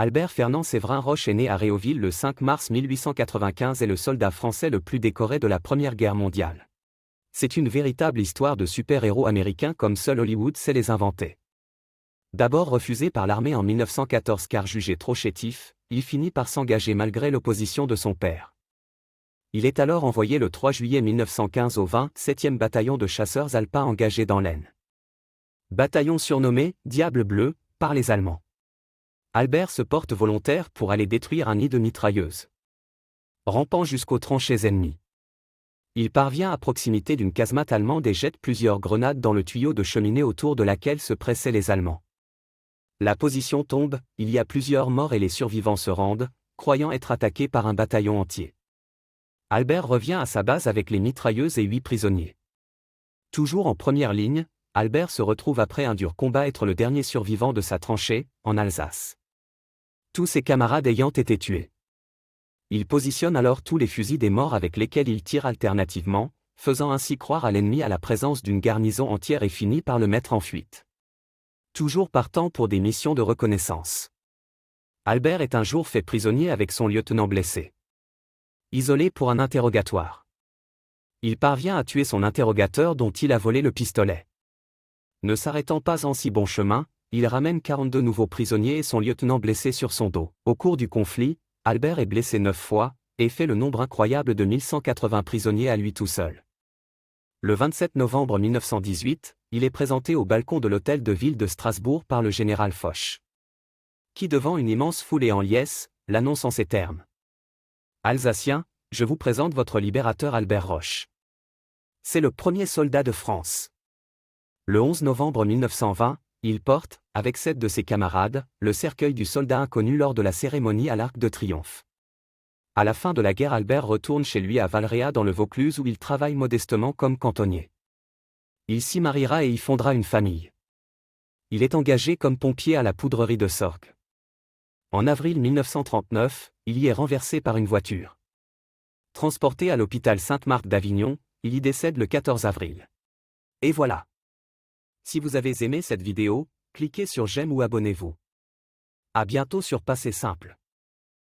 Albert Fernand Séverin Roche est né à Réauville le 5 mars 1895 et le soldat français le plus décoré de la Première Guerre mondiale. C'est une véritable histoire de super-héros américains comme seul Hollywood sait les inventer. D'abord refusé par l'armée en 1914 car jugé trop chétif, il finit par s'engager malgré l'opposition de son père. Il est alors envoyé le 3 juillet 1915 au 27e bataillon de chasseurs alpins engagé dans l'Aisne. Bataillon surnommé « Diable bleu » par les Allemands. Albert se porte volontaire pour aller détruire un nid de mitrailleuses. Rampant jusqu'aux tranchées ennemies. Il parvient à proximité d'une casemate allemande et jette plusieurs grenades dans le tuyau de cheminée autour de laquelle se pressaient les Allemands. La position tombe, il y a plusieurs morts et les survivants se rendent, croyant être attaqués par un bataillon entier. Albert revient à sa base avec les mitrailleuses et 8 prisonniers. Toujours en première ligne, Albert se retrouve après un dur combat être le dernier survivant de sa tranchée, en Alsace. Tous ses camarades ayant été tués. Il positionne alors tous les fusils des morts avec lesquels il tire alternativement, faisant ainsi croire à l'ennemi à la présence d'une garnison entière et finit par le mettre en fuite. Toujours partant pour des missions de reconnaissance. Albert est un jour fait prisonnier avec son lieutenant blessé. Isolé pour un interrogatoire. Il parvient à tuer son interrogateur dont il a volé le pistolet. Ne s'arrêtant pas en si bon chemin, il ramène 42 nouveaux prisonniers et son lieutenant blessé sur son dos. Au cours du conflit, Albert est blessé 9 fois, et fait le nombre incroyable de 1180 prisonniers à lui tout seul. Le 27 novembre 1918, il est présenté au balcon de l'hôtel de ville de Strasbourg par le général Foch. Qui devant une immense foule et en liesse, l'annonce en ces termes. Alsaciens, je vous présente votre libérateur Albert Roche. C'est le premier soldat de France. Le 11 novembre 1920, il porte, avec 7 de ses camarades, le cercueil du soldat inconnu lors de la cérémonie à l'Arc de Triomphe. À la fin de la guerre, Albert retourne chez lui à Valréas dans le Vaucluse où il travaille modestement comme cantonnier. Il s'y mariera et y fondera une famille. Il est engagé comme pompier à la poudrerie de Sorgues. En avril 1939, il y est renversé par une voiture. Transporté à l'hôpital Sainte-Marthe d'Avignon, il y décède le 14 avril. Et voilà. Si vous avez aimé cette vidéo, cliquez sur j'aime ou abonnez-vous. À bientôt sur Passé Simple.